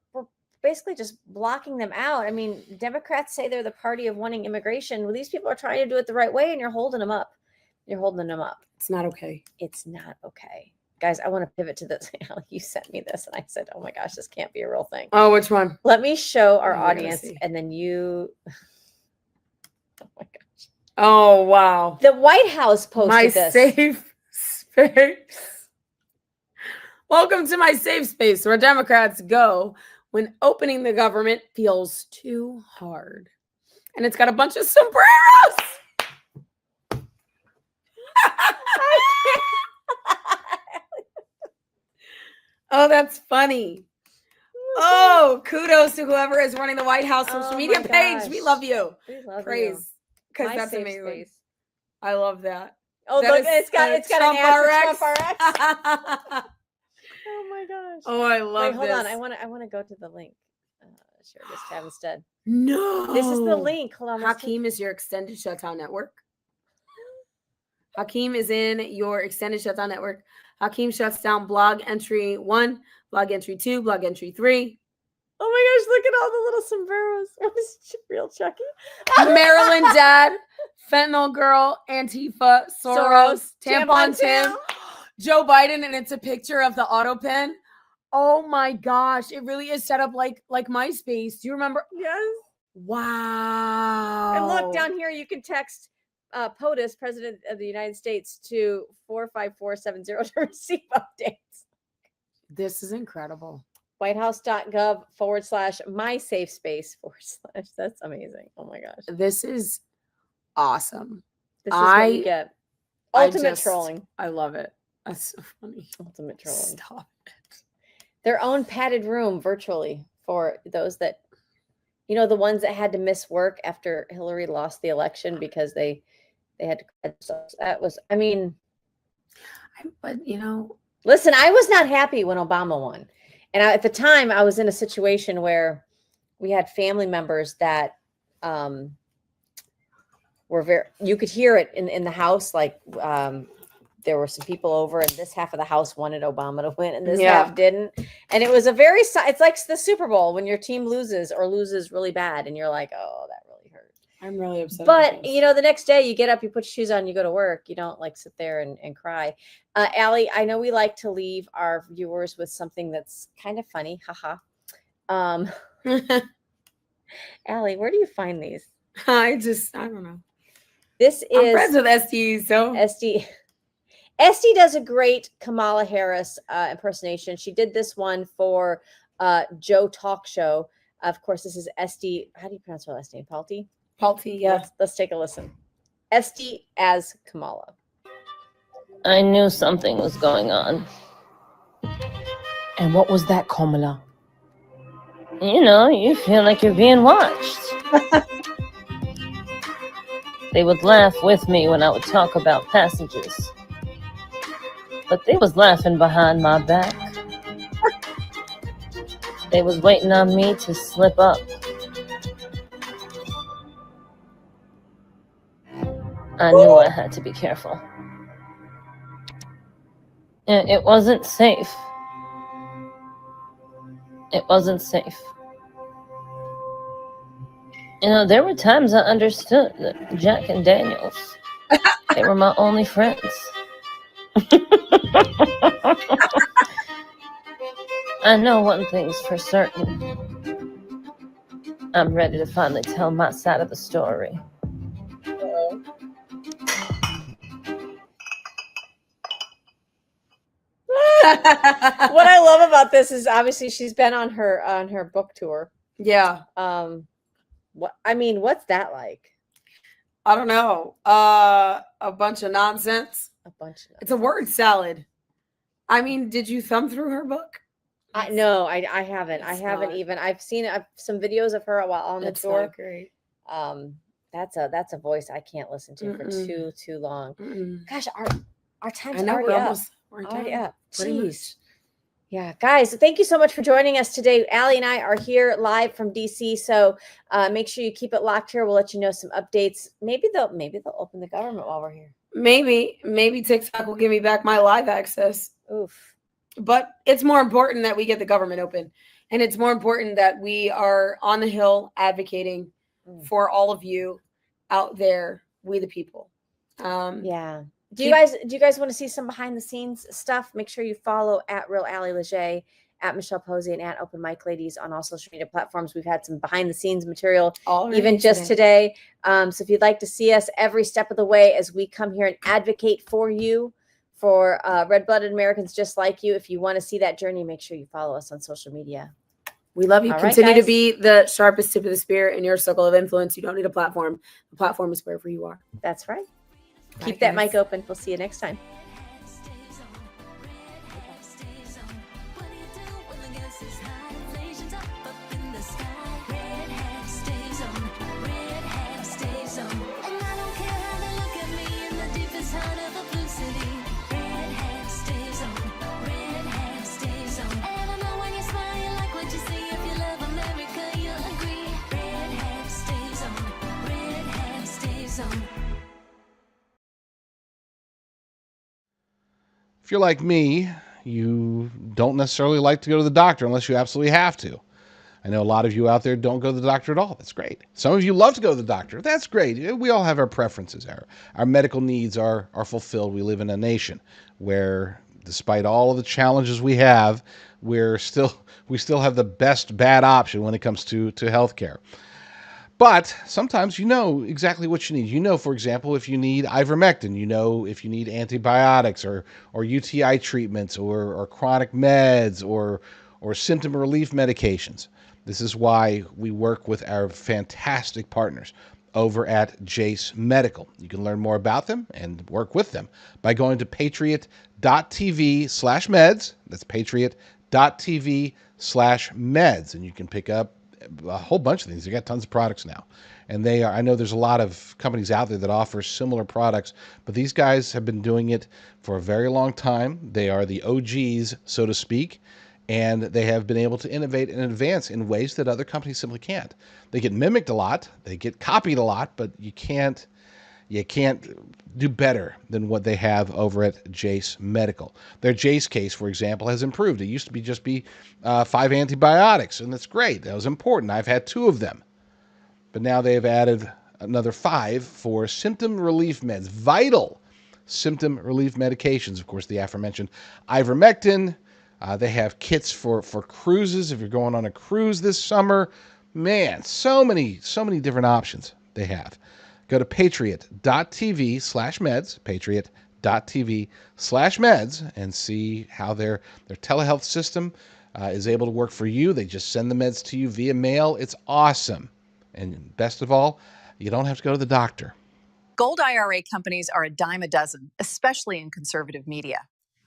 basically just blocking them out. I mean, Democrats say they're the party of wanting immigration. Well, these people are trying to do it the right way, and you're holding them up. It's not okay. It's not okay. Guys, I want to pivot to this. You sent me this, and I said, oh my gosh, this can't be a real thing. Oh, which one? Let me show our Oh, I gotta audience, see. and then you. Oh my gosh. Oh, wow. The White House posted My this. safe space. Welcome to my safe space where Democrats go when opening the government feels too hard. And it's got a bunch of sombreros. Oh, that's funny. Oh, kudos to whoever is running the White House social Oh media my page. gosh. We love you. We love Praise. Because My that's safe amazing. space. I love that. Oh, That look, is it's got Trump an ad RX. for Trump RX. Oh my gosh. Oh, I love Wait, hold on. this. I want to go to the link. Share this tab instead. No. This is the link. Hold on. let's take- Hakeem is your extended shutdown network. Hakeem is in your extended shutdown network. Hakeem shuts down blog entry 1, blog entry 2, blog entry 3. Oh my gosh, look at all the little sombreros. It was real Chucky. Maryland Dad, Fentanyl Girl, Antifa, Soros, Tampon Tim, Joe Biden, and it's a picture of the auto pen. Oh my gosh, it really is set up like MySpace. Do you remember? Yes. Wow. And look down here, you can text POTUS, President of the United States, to 45470 to receive updates. This is incredible. WhiteHouse.gov/mysafespace/ That's amazing. Oh my gosh. This is awesome. This is what you get. Ultimate just- trolling. I love it. That's so funny. Ultimate trolling. Stop it. Their own padded room virtually for those that, the ones that had to miss work after Hillary lost the election because they had to. That was, but listen, I was not happy when Obama won. And at the time, I was in a situation where we had family members that were you could hear it in the house. Like there were some people over and this half of the house wanted Obama to win and this half didn't. And it was it's like the Super Bowl when your team loses really bad. And you're like, oh, that really hurt. I'm really upset. But, the next day you get up, you put your shoes on, you go to work. You don't sit there and cry. Allie, I know we like to leave our viewers with something that's kind of funny. Haha. Allie, where do you find these? I don't know. This is I'm friends with SD, so SD does a great Kamala Harris impersonation. She did this one for Joe Talk Show. Of course, this is SD. How do you pronounce her last name? Palti? Palti, yeah. Let's take a listen. SD as Kamala. I knew something was going on. And what was that, Kamala? You know, you feel like you're being watched. They would laugh with me when I would talk about passages. But they was laughing behind my back. They was waiting on me to slip up. I knew I had to be careful. It wasn't safe. It wasn't safe. You know, there were times I understood that Jack and Daniels, they were my only friends. I know one thing's for certain. I'm ready to finally tell my side of the story. What I love about this is obviously she's been on her book tour. Yeah. What's that like? I don't know. A bunch of nonsense. It's a word salad. I mean, did you thumb through her book? No, I haven't. I It's haven't not. even. I've seen some videos of her while on the It's tour. not great. That's a voice I can't listen to for Mm-mm. too long. Mm-mm. Gosh, our time's I know, already we're up. almost- we're Already done, up. pretty much. Jeez. Yeah, guys, thank you so much for joining us today. Allie and I are here live from DC, so make sure you keep it locked here. We'll let you know some updates. Maybe they'll open the government while we're here. Maybe TikTok will give me back my live access. Oof. But it's more important that we get the government open. And it's more important that we are on the Hill advocating for all of you out there, we the people. Yeah. Do you guys want to see some behind the scenes stuff? Make sure you follow at Real Allie Leger, at Michelle Posey, and at Open Mic Ladies on all social media platforms. We've had some behind the scenes material Already even just today. So if you'd like to see us every step of the way as we come here and advocate for you, for red-blooded Americans just like you, if you want to see that journey, make sure you follow us on social media. We love you. All right, Continue to guys. be the sharpest tip of the spear in your circle of influence. You don't need a platform. The platform is wherever you are. That's right. Bye, Keep that guys. mic open. We'll see you next time. If you're like me, you don't necessarily like to go to the doctor unless you absolutely have to. I know a lot of you out there don't go to the doctor at all. That's great. Some of you love to go to the doctor. That's great. We all have our preferences. Our medical needs are fulfilled. We live in a nation where, despite all of the challenges we have, we still have the best bad option when it comes to healthcare. But sometimes you know exactly what you need. You know, for example, if you need ivermectin, you know if you need antibiotics or UTI treatments or chronic meds or symptom relief medications. This is why we work with our fantastic partners over at Jace Medical. You can learn more about them and work with them by going to patriot.tv/meds. That's patriot.tv/meds. And you can pick up a whole bunch of things. They got tons of products now. And I know there's a lot of companies out there that offer similar products, but these guys have been doing it for a very long time. They are the OGs, so to speak, and they have been able to innovate and advance in ways that other companies simply can't. They get mimicked a lot, they get copied a lot, but you can't do better than what they have over at Jace Medical. Their Jace case, for example, has improved. It used to just be 5 antibiotics, and that's great. That was important. I've had 2 of them. But now they've added another 5 for symptom relief meds, vital symptom relief medications. Of course, the aforementioned ivermectin. They have kits for cruises if you're going on a cruise this summer. Man, so many different options they have. Go to patriot.tv/meds, patriot.tv/meds, and see how their telehealth system is able to work for you. They just send the meds to you via mail. It's awesome. And best of all, you don't have to go to the doctor. Gold IRA companies are a dime a dozen, especially in conservative media.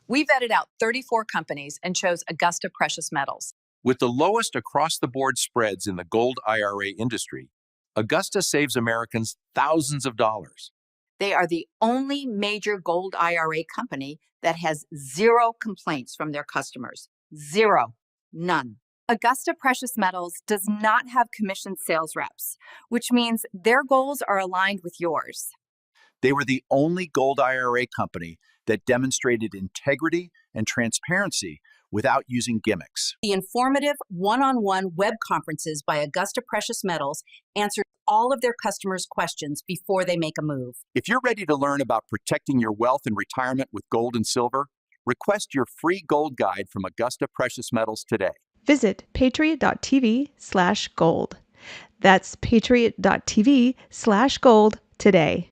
We vetted out 34 companies and chose Augusta Precious Metals. With the lowest across-the-board spreads in the gold IRA industry, Augusta saves Americans thousands of dollars. They are the only major gold IRA company that has zero complaints from their customers. Zero. None. Augusta Precious Metals does not have commissioned sales reps, which means their goals are aligned with yours. They were the only gold IRA company that demonstrated integrity and transparency without using gimmicks. The informative one-on-one web conferences by Augusta Precious Metals answer all of their customers' questions before they make a move. If you're ready to learn about protecting your wealth and retirement with gold and silver, request your free gold guide from Augusta Precious Metals today. Visit patriot.tv/gold. That's patriot.tv/gold today.